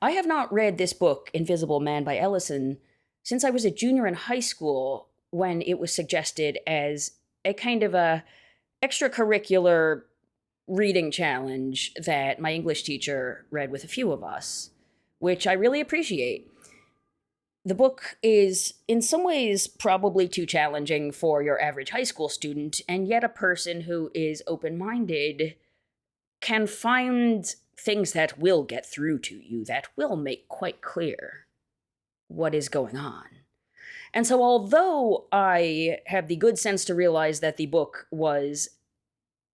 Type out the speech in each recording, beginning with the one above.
I have not read this book, Invisible Man by Ellison, since I was a junior in high school when it was suggested as a kind of a extracurricular reading challenge that my English teacher read with a few of us, which I really appreciate. The book is, in some ways, probably too challenging for your average high school student, and yet a person who is open minded can find things that will get through to you, that will make quite clear what is going on. And so, although I have the good sense to realize that the book was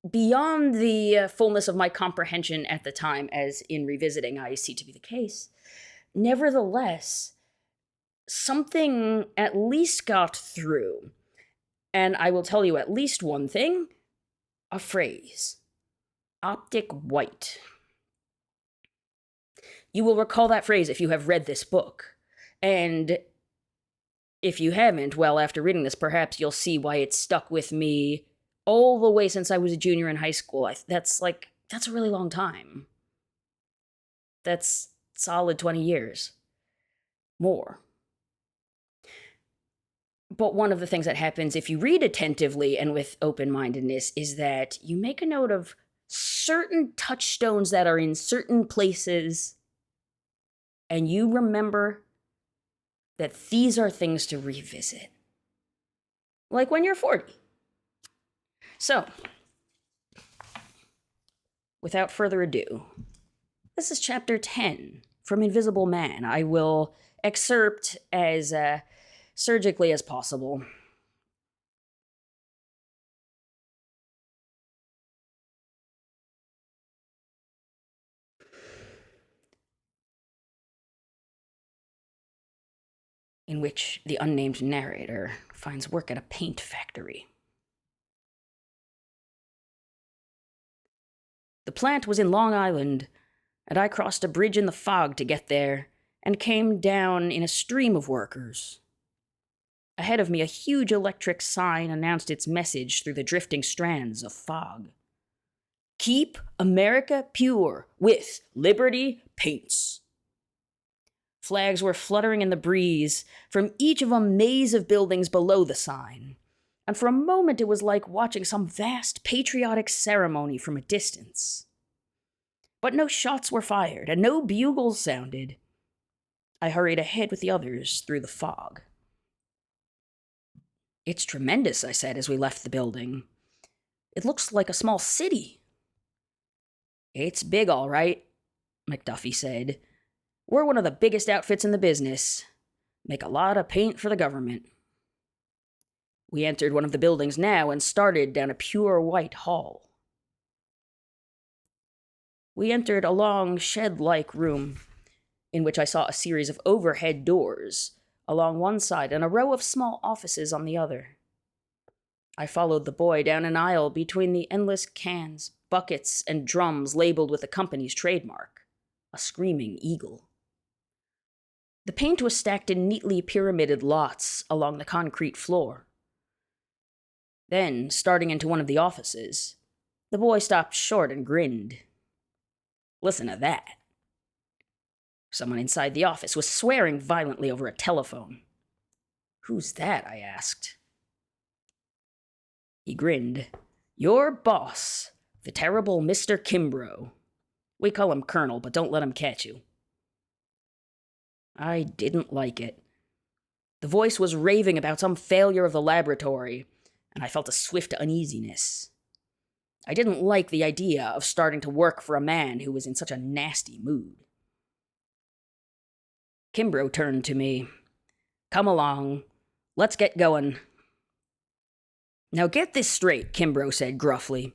beyond the fullness of my comprehension at the time, as in revisiting I see to be the case, nevertheless, something at least got through. And I will tell you at least one thing: a phrase. Optic White. You will recall that phrase if you have read this book. And if you haven't, well, after reading this, perhaps you'll see why it stuck with me all the way since I was a junior in high school. That's a really long time. That's solid 20 years. More. But one of the things that happens if you read attentively and with open-mindedness is that you make a note of certain touchstones that are in certain places, and you remember that these are things to revisit. Like when you're 40. So, without further ado, this is chapter 10 from Invisible Man. I will excerpt as surgically as possible. In which the unnamed narrator finds work at a paint factory. The plant was in Long Island, and I crossed a bridge in the fog to get there, and came down in a stream of workers. Ahead of me, a huge electric sign announced its message through the drifting strands of fog. Keep America pure with Liberty Paints. Flags were fluttering in the breeze, from each of a maze of buildings below the sign, and for a moment it was like watching some vast patriotic ceremony from a distance. But no shots were fired, and no bugles sounded. I hurried ahead with the others through the fog. It's tremendous, I said as we left the building. It looks like a small city. It's big, all right, McDuffie said. We're one of the biggest outfits in the business. Make a lot of paint for the government. We entered one of the buildings now and started down a pure white hall. We entered a long shed-like room in which I saw a series of overhead doors along one side and a row of small offices on the other. I followed the boy down an aisle between the endless cans, buckets, and drums labeled with the company's trademark, a screaming eagle. The paint was stacked in neatly pyramided lots along the concrete floor. Then, starting into one of the offices, the boy stopped short and grinned. Listen to that. Someone inside the office was swearing violently over a telephone. Who's that? I asked. He grinned. Your boss, the terrible Mr. Kimbrough. We call him Colonel, but don't let him catch you. I didn't like it. The voice was raving about some failure of the laboratory, and I felt a swift uneasiness. I didn't like the idea of starting to work for a man who was in such a nasty mood. Kimbrough turned to me. Come along. Let's get going. Now get this straight, Kimbrough said gruffly.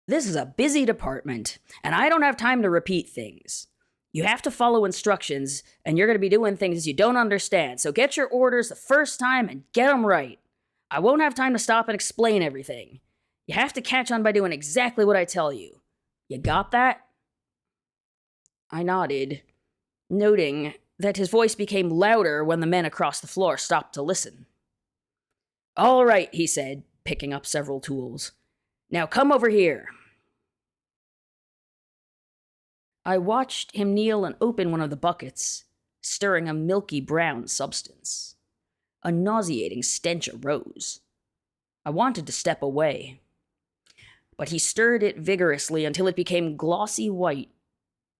This is a busy department, and I don't have time to repeat things. You have to follow instructions, and you're going to be doing things you don't understand, so get your orders the first time and get them right. I won't have time to stop and explain everything. You have to catch on by doing exactly what I tell you. You got that? I nodded, noting that his voice became louder when the men across the floor stopped to listen. All right, he said, picking up several tools. Now come over here. I watched him kneel and open one of the buckets, stirring a milky brown substance. A nauseating stench arose. I wanted to step away, but he stirred it vigorously until it became glossy white,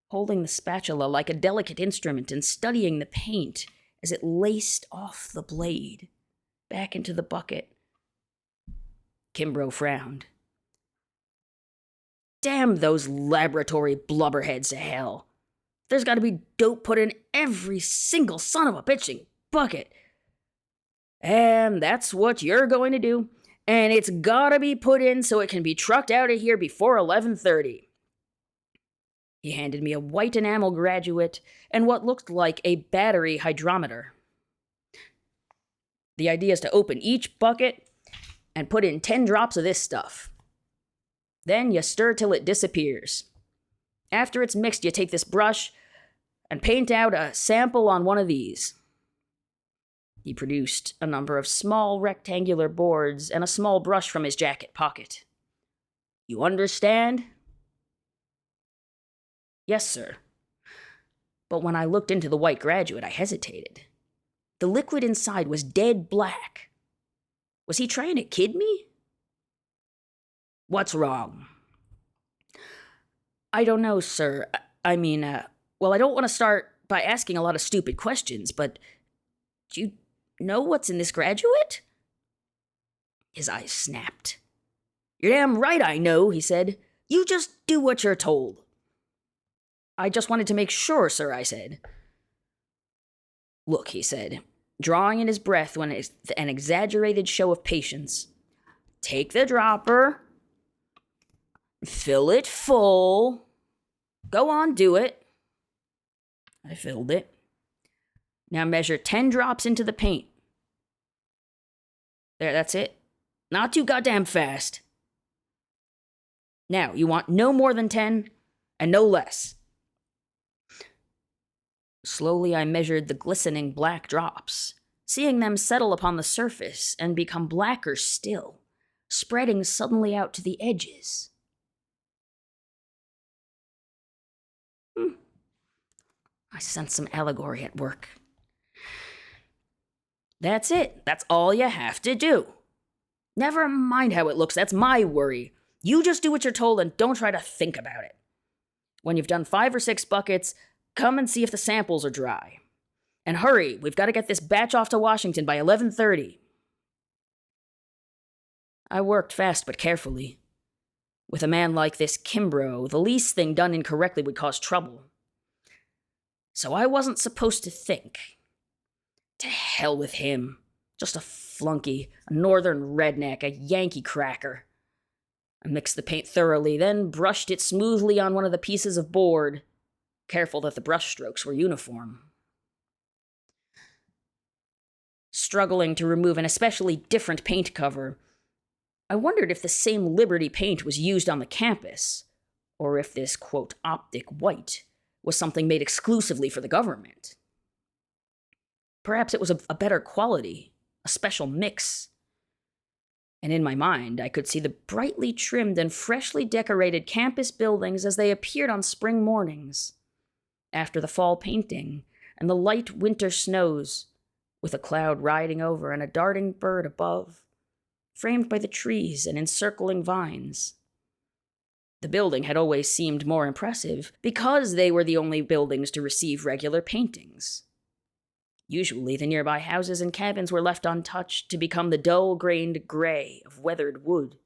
holding the spatula like a delicate instrument and studying the paint as it laced off the blade back into the bucket. Kimbrough frowned. Damn those laboratory blubberheads to hell. There's got to be dope put in every single son of a bitching bucket. And that's what you're going to do. And it's got to be put in so it can be trucked out of here before 11:30. He handed me a white enamel graduate and what looked like a battery hydrometer. The idea is to open each bucket and put in 10 drops of this stuff. Then you stir till it disappears. After it's mixed, you take this brush and paint out a sample on one of these. He produced a number of small rectangular boards and a small brush from his jacket pocket. You understand? Yes, sir. But when I looked into the white graduate, I hesitated. The liquid inside was dead black. Was he trying to kid me? What's wrong? I don't know, sir. I don't want to start by asking a lot of stupid questions, but do you know what's in this graduate? His eyes snapped. You're damn right I know, he said. You just do what you're told. I just wanted to make sure, sir, I said. Look, he said, drawing in his breath with an exaggerated show of patience. Take the dropper. Fill it full. Go on, do it. I filled it. Now measure 10 drops into the paint. There, that's it. Not too goddamn fast. Now, you want no more than 10 and no less. Slowly I measured the glistening black drops, seeing them settle upon the surface and become blacker still, spreading suddenly out to the edges. I sensed some allegory at work. That's it. That's all you have to do. Never mind how it looks. That's my worry. You just do what you're told and don't try to think about it. When you've done 5 or 6 buckets, come and see if the samples are dry. And hurry, we've got to get this batch off to Washington by 11:30. I worked fast but carefully. With a man like this Kimbrough, the least thing done incorrectly would cause trouble. So I wasn't supposed to think. To hell with him. Just a flunky, a northern redneck, a Yankee cracker. I mixed the paint thoroughly, then brushed it smoothly on one of the pieces of board, careful that the brush strokes were uniform. Struggling to remove an especially different paint cover, I wondered if the same Liberty paint was used on the campus, or if this, quote, Optic White was something made exclusively for the government. Perhaps it was a better quality, a special mix. And in my mind, I could see the brightly trimmed and freshly decorated campus buildings as they appeared on spring mornings, after the fall painting and the light winter snows, with a cloud riding over and a darting bird above, framed by the trees and encircling vines. The building had always seemed more impressive because they were the only buildings to receive regular paintings. Usually, the nearby houses and cabins were left untouched to become the dull-grained gray of weathered wood.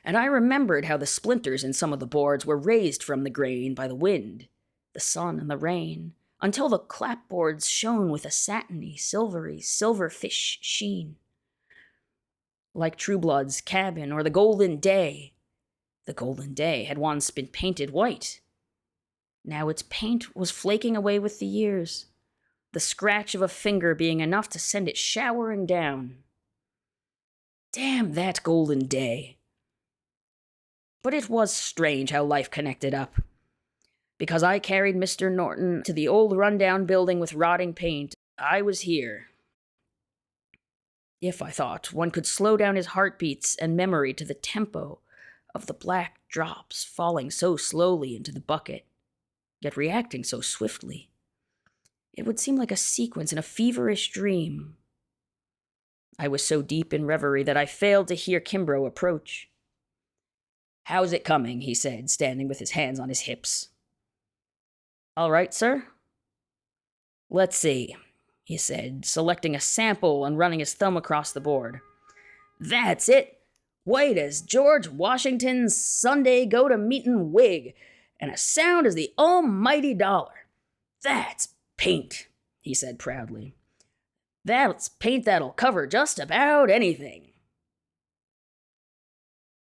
And I remembered how the splinters in some of the boards were raised from the grain by the wind, the sun, and the rain, until the clapboards shone with a satiny, silvery, silverfish sheen. Like Trueblood's cabin or the Golden Day had once been painted white. Now its paint was flaking away with the years, the scratch of a finger being enough to send it showering down. Damn that Golden Day. But it was strange how life connected up. Because I carried Mr. Norton to the old rundown building with rotting paint, I was here. If, I thought, one could slow down his heartbeats and memory to the tempo of the black drops falling so slowly into the bucket, yet reacting so swiftly. It would seem like a sequence in a feverish dream. I was so deep in reverie that I failed to hear Kimbrough approach. "How's it coming?" he said, standing with his hands on his hips. "All right, sir?" "Let's see," he said, selecting a sample and running his thumb across the board. "That's it! White as George Washington's Sunday go-to-meetin' wig, and as sound as the almighty dollar. That's paint," he said proudly. "That's paint that'll cover just about anything."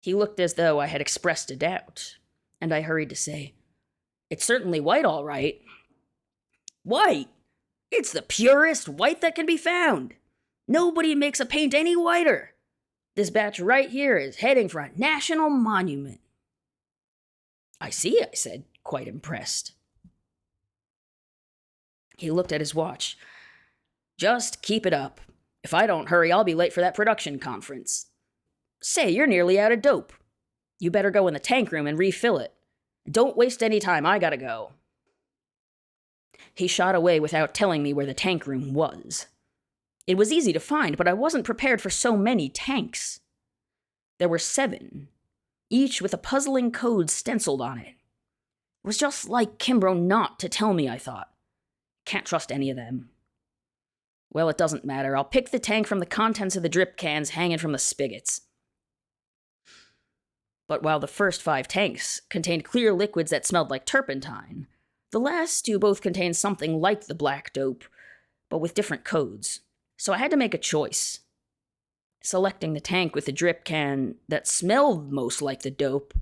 He looked as though I had expressed a doubt, and I hurried to say, "It's certainly white, all right." "White? It's the purest white that can be found. Nobody makes a paint any whiter. This batch right here is heading for a national monument." "I see," I said, quite impressed. He looked at his watch. "Just keep it up. If I don't hurry, I'll be late for that production conference. Say, you're nearly out of dope. You better go in the tank room and refill it. Don't waste any time, I gotta go." He shot away without telling me where the tank room was. It was easy to find, but I wasn't prepared for so many tanks. There were 7, each with a puzzling code stenciled on it. It was just like Kimbrough not to tell me, I thought. Can't trust any of them. Well, it doesn't matter. I'll pick the tank from the contents of the drip cans hanging from the spigots. But while the first 5 tanks contained clear liquids that smelled like turpentine, the last 2 both contained something like the black dope, but with different codes. So I had to make a choice. Selecting the tank with the drip can that smelled most like the dope,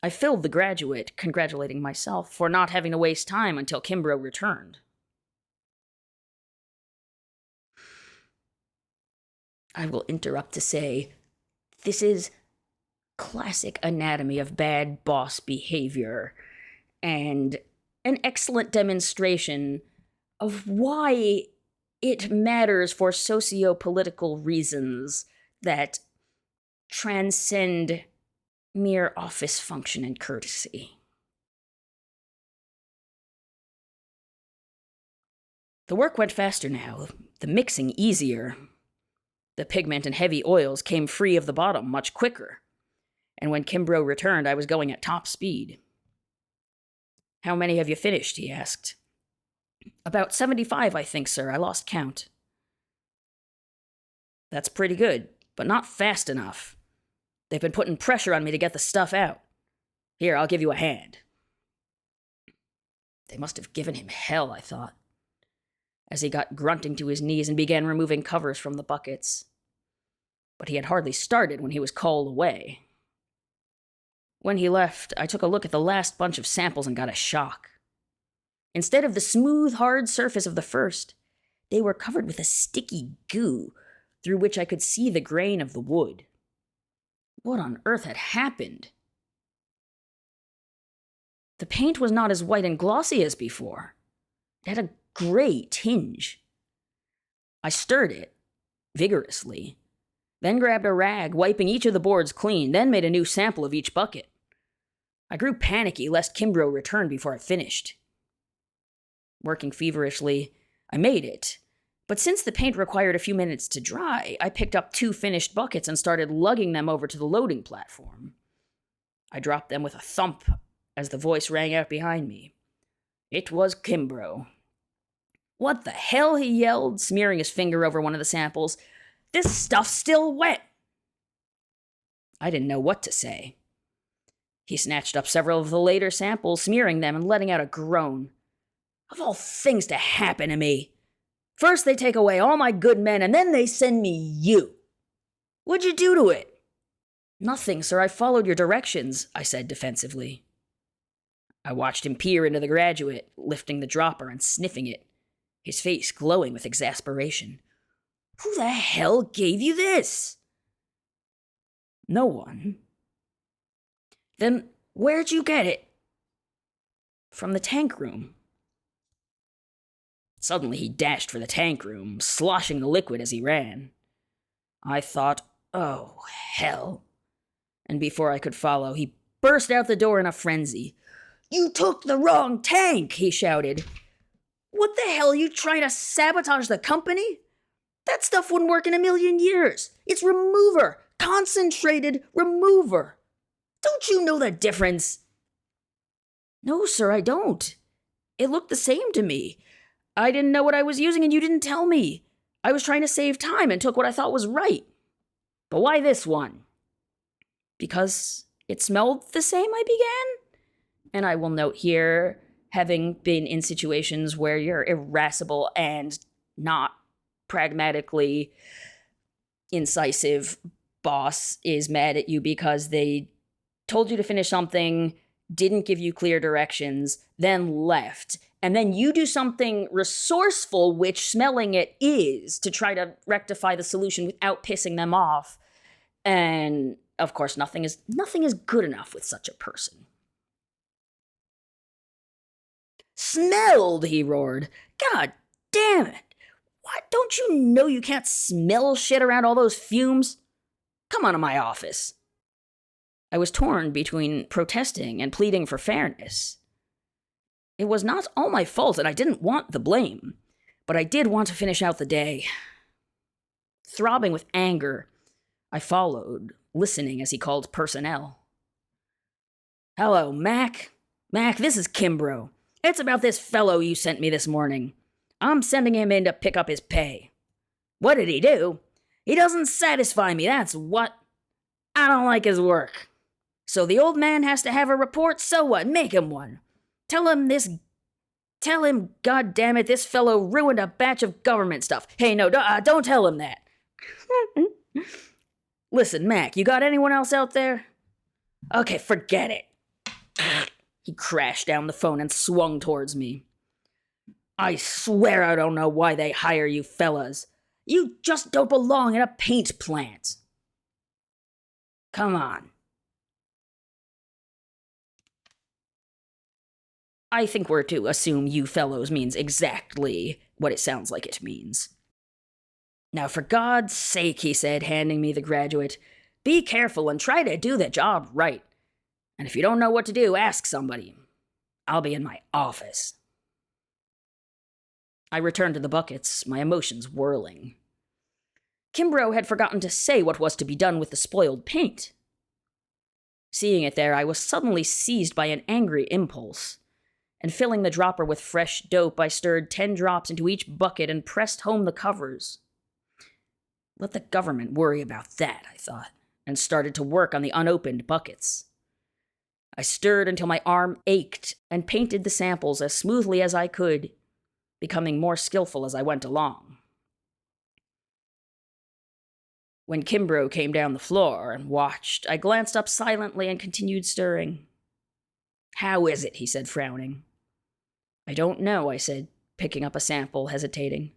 I filled the graduate, congratulating myself for not having to waste time until Kimbrough returned. I will interrupt to say, this is classic anatomy of bad boss behavior, and an excellent demonstration of why it matters for socio-political reasons that transcend mere office function and courtesy. The work went faster now, the mixing easier. The pigment and heavy oils came free of the bottom much quicker, and when Kimbrough returned, I was going at top speed. "How many have you finished?" he asked. "About 75, I think, sir. I lost count." "That's pretty good, but not fast enough. They've been putting pressure on me to get the stuff out. Here, I'll give you a hand." They must have given him hell, I thought, as he got grunting to his knees and began removing covers from the buckets. But he had hardly started when he was called away. When he left, I took a look at the last bunch of samples and got a shock. Instead of the smooth, hard surface of the first, they were covered with a sticky goo through which I could see the grain of the wood. What on earth had happened? The paint was not as white and glossy as before. It had a gray tinge. I stirred it vigorously, then grabbed a rag, wiping each of the boards clean, then made a new sample of each bucket. I grew panicky lest Kimbrough return before I finished. Working feverishly, I made it, but since the paint required a few minutes to dry, I picked up 2 finished buckets and started lugging them over to the loading platform. I dropped them with a thump as the voice rang out behind me. It was Kimbrough. "What the hell?" he yelled, smearing his finger over one of the samples. "This stuff's still wet!" I didn't know what to say. He snatched up several of the later samples, smearing them and letting out a groan. "Of all things to happen to me! First they take away all my good men, and then they send me you! What'd you do to it?" "Nothing, sir. I followed your directions," I said defensively. I watched him peer into the graduate, lifting the dropper and sniffing it, his face glowing with exasperation. "Who the hell gave you this?" "No one." "Then where'd you get it?" "From the tank room." Suddenly he dashed for the tank room, sloshing the liquid as he ran. I thought, oh, hell. And before I could follow, he burst out the door in a frenzy. "You took the wrong tank," he shouted. "What the hell, are you trying to sabotage the company? That stuff wouldn't work in a million years. It's remover. Concentrated remover. Don't you know the difference?" "No, sir, I don't. It looked the same to me. I didn't know what I was using and you didn't tell me. I was trying to save time and took what I thought was right." "But why this one?" "Because it smelled the same," I began. And I will note here, having been in situations where your irascible and not pragmatically incisive boss is mad at you because they told you to finish something, didn't give you clear directions, then left, and then you do something resourceful, which smelling it is, to try to rectify the solution without pissing them off. And of course, nothing is good enough with such a person. "Smelled," he roared. "God damn it. What, don't you know you can't smell shit around all those fumes? Come on to my office." I was torn between protesting and pleading for fairness. It was not all my fault, and I didn't want the blame, but I did want to finish out the day. Throbbing with anger, I followed, listening as he called personnel. "Hello, Mac. Mac, this is Kimbrough. It's about this fellow you sent me this morning. I'm sending him in to pick up his pay." "What did he do?" "He doesn't satisfy me, that's what. I don't like his work." "So the old man has to have a report? So what? Make him one. Tell him, goddammit, this fellow ruined a batch of government stuff." "Hey, no, don't tell him that." "Listen, Mac, you got anyone else out there?" "Okay, forget it." He crashed down the phone and swung towards me. "I swear I don't know why they hire you fellas. You just don't belong in a paint plant. Come on." I think we're to assume "you fellows" means exactly what it sounds like it means. "Now, for God's sake," he said, handing me the graduate, "be careful and try to do the job right. And if you don't know what to do, ask somebody. I'll be in my office." I returned to the buckets, my emotions whirling. Kimbrough had forgotten to say what was to be done with the spoiled paint. Seeing it there, I was suddenly seized by an angry impulse, and filling the dropper with fresh dope, I stirred 10 drops into each bucket and pressed home the covers. Let the government worry about that, I thought, and started to work on the unopened buckets. I stirred until my arm ached and painted the samples as smoothly as I could, becoming more skillful as I went along. When Kimbrough came down the floor and watched, I glanced up silently and continued stirring. "How is it?" he said, frowning. "I don't know," I said, picking up a sample, hesitating.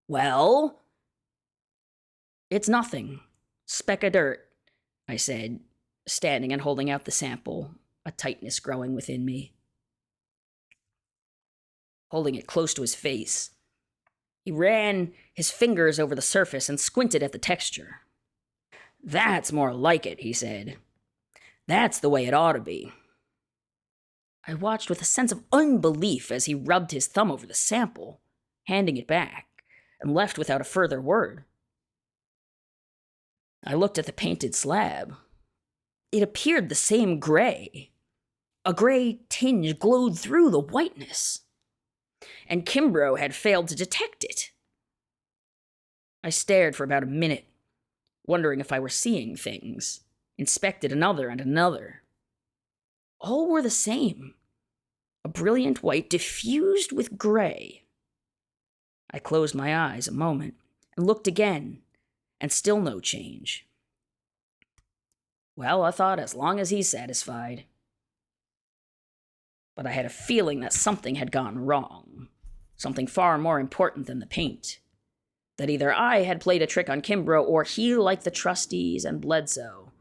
"Well?" "It's nothing. Speck of dirt," I said, standing and holding out the sample, a tightness growing within me. Holding it close to his face, he ran his fingers over the surface and squinted at the texture. "That's more like it," he said. "That's the way it ought to be." I watched with a sense of unbelief as he rubbed his thumb over the sample, handing it back, and left without a further word. I looked at the painted slab. It appeared the same gray. A gray tinge glowed through the whiteness, and Kimbrough had failed to detect it. I stared for about a minute, wondering if I were seeing things, inspected another and another. All were the same. A brilliant white diffused with gray. I closed my eyes a moment and looked again, and still no change. Well, I thought, as long as he's satisfied. But I had a feeling that something had gone wrong. Something far more important than the paint. That either I had played a trick on Kimbrough, or he, like the trustees and Bledsoe,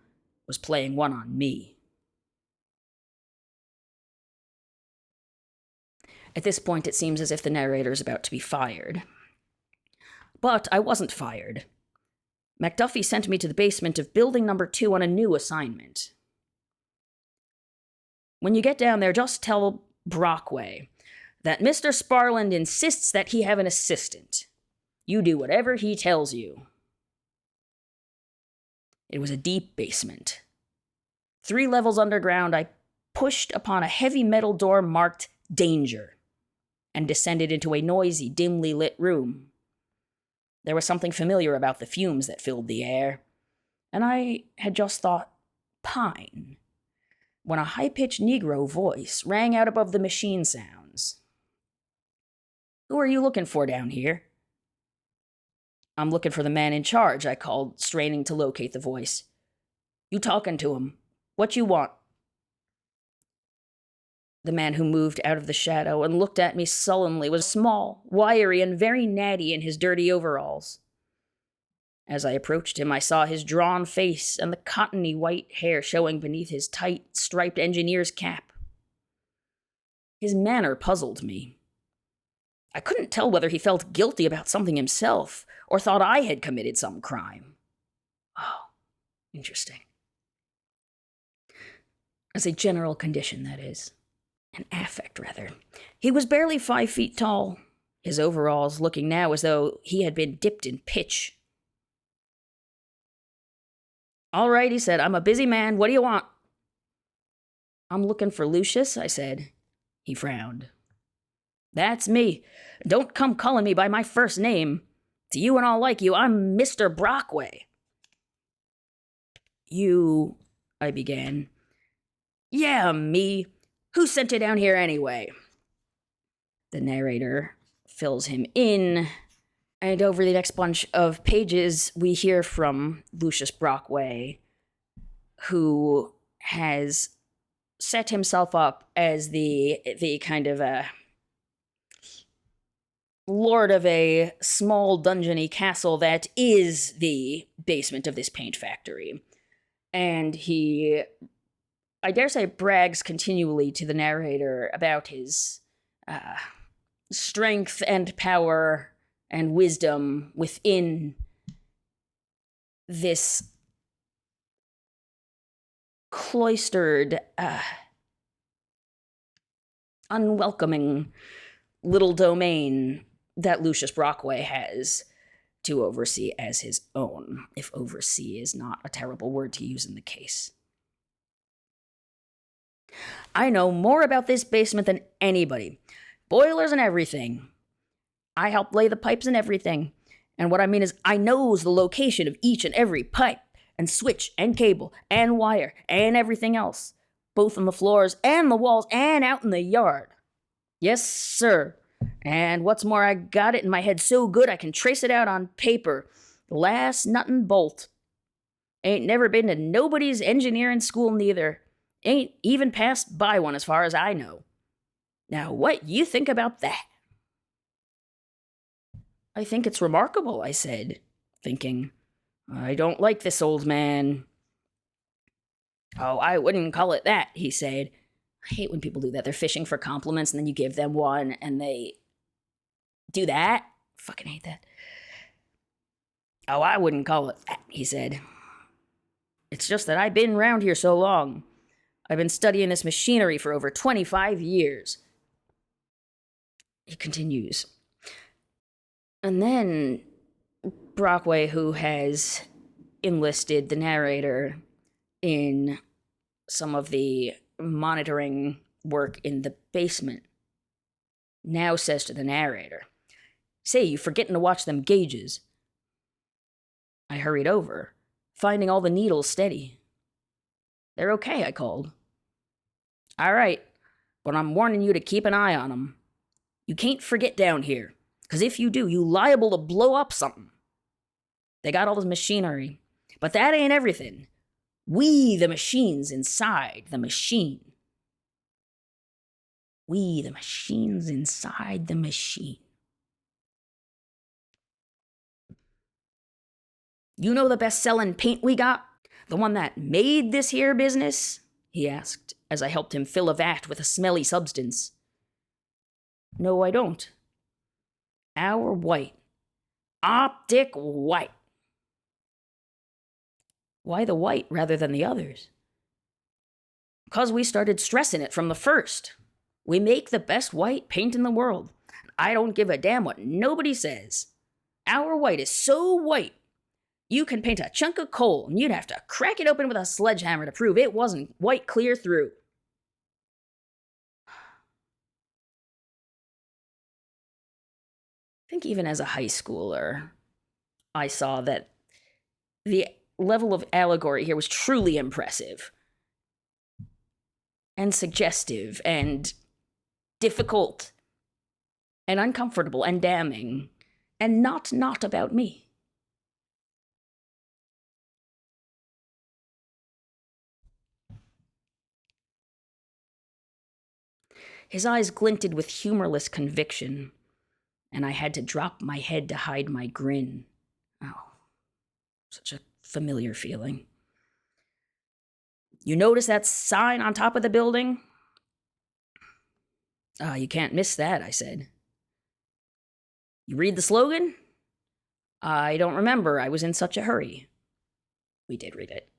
was playing one on me. At this point, it seems as if the narrator is about to be fired. But I wasn't fired. MacDuffie sent me to the basement of building number 2 on a new assignment. When you get down there, just tell Brockway that Mr. Sparland insists that he have an assistant. You do whatever he tells you. It was a deep basement. 3 levels underground, I pushed upon a heavy metal door marked Danger and descended into a noisy, dimly lit room. There was something familiar about the fumes that filled the air, and I had just thought pine when a high-pitched Negro voice rang out above the machine sounds. "Who are you looking for down here?" "I'm looking for the man in charge," I called, straining to locate the voice. "You talking to him? What you want?" The man who moved out of the shadow and looked at me sullenly was small, wiry, and very natty in his dirty overalls. As I approached him, I saw his drawn face and the cottony white hair showing beneath his tight, striped engineer's cap. His manner puzzled me. I couldn't tell whether he felt guilty about something himself or thought I had committed some crime. Oh, interesting. As a general condition, that is. An affect, rather. He was barely 5 feet tall, his overalls looking now as though he had been dipped in pitch. "All right," he said. "I'm a busy man. What do you want?" "I'm looking for Lucius," I said. He frowned. "That's me. Don't come calling me by my first name. To you and all like you, I'm Mr. Brockway." "You," I began. "Yeah, me. Who sent you down here anyway?" The narrator fills him in, and over the next bunch of pages, we hear from Lucius Brockway, who has set himself up as the kind of a lord of a small dungeony castle that is the basement of this paint factory. And he, I dare say, brags continually to the narrator about his strength and power and wisdom within this cloistered, unwelcoming little domain that Lucius Brockway has to oversee as his own, if oversee is not a terrible word to use in the case. "I know more about this basement than anybody. Boilers and everything. I helped lay the pipes and everything. And what I mean is I knows the location of each and every pipe and switch and cable and wire and everything else, both on the floors and the walls and out in the yard. Yes, sir. And what's more, I got it in my head so good I can trace it out on paper. Last nut and bolt. Ain't never been to nobody's engineering school neither. Ain't even passed by one as far as I know. Now, what you think about that?" "I think it's remarkable," I said, thinking, I don't like this old man. "Oh, I wouldn't call it that," he said. I hate when people do that. They're fishing for compliments and then you give them one and they do that. Fucking hate that. "Oh, I wouldn't call it that," he said. "It's just that I've been around here so long. I've been studying this machinery for over 25 years. He continues. And then Brockway, who has enlisted the narrator in some of the monitoring work in the basement, now says to the narrator, "Say, you forgetting to watch them gauges." I hurried over, finding all the needles steady. "They're okay," I called. "All right, but I'm warning you to keep an eye on them. You can't forget down here, because if you do, you liable to blow up something. They got all this machinery, but that ain't everything. We, the machines inside the machine. We, the machines inside the machine. You know the best-selling paint we got? The one that made this here business?" he asked, as I helped him fill a vat with a smelly substance. "No, I don't." "Our white. Optic White. Why the white rather than the others? Because we started stressing it from the first. We make the best white paint in the world. I don't give a damn what nobody says. Our white is so white, you can paint a chunk of coal and you'd have to crack it open with a sledgehammer to prove it wasn't white clear through. I think even as a high schooler, I saw that the level of allegory here was truly impressive and suggestive and difficult and uncomfortable and damning and not about me. His eyes glinted with humorless conviction, and I had to drop my head to hide my grin. Oh, such a familiar feeling. You notice that sign on top of the building? You can't miss that, I said. You read the slogan? I don't remember. I was in such a hurry. We did read it.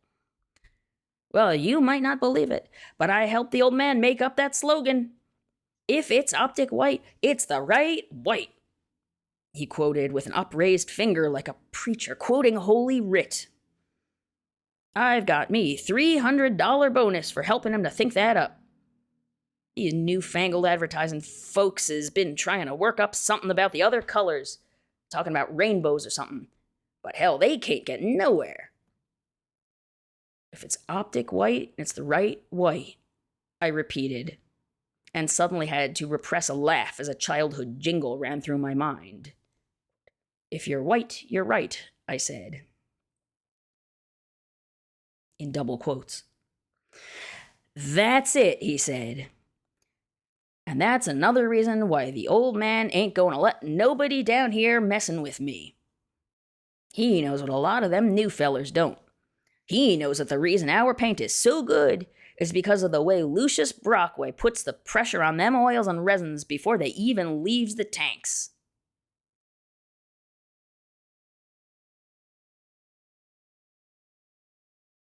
Well, you might not believe it, but I helped the old man make up that slogan. If it's Optic White, it's the right white. He quoted with an upraised finger like a preacher quoting Holy Writ. I've got me $300 bonus for helping him to think that up. These newfangled advertising folks has been trying to work up something about the other colors, talking about rainbows or something. But hell, they can't get nowhere. If it's Optic White, it's the right white, I repeated, and suddenly had to repress a laugh as a childhood jingle ran through my mind. If you're white, you're right, I said. In double quotes. That's it, he said. And that's another reason why the old man ain't gonna let nobody down here messin' with me. He knows what a lot of them new fellers don't. He knows that the reason our paint is so good is because of the way Lucius Brockway puts the pressure on them oils and resins before they even leaves the tanks.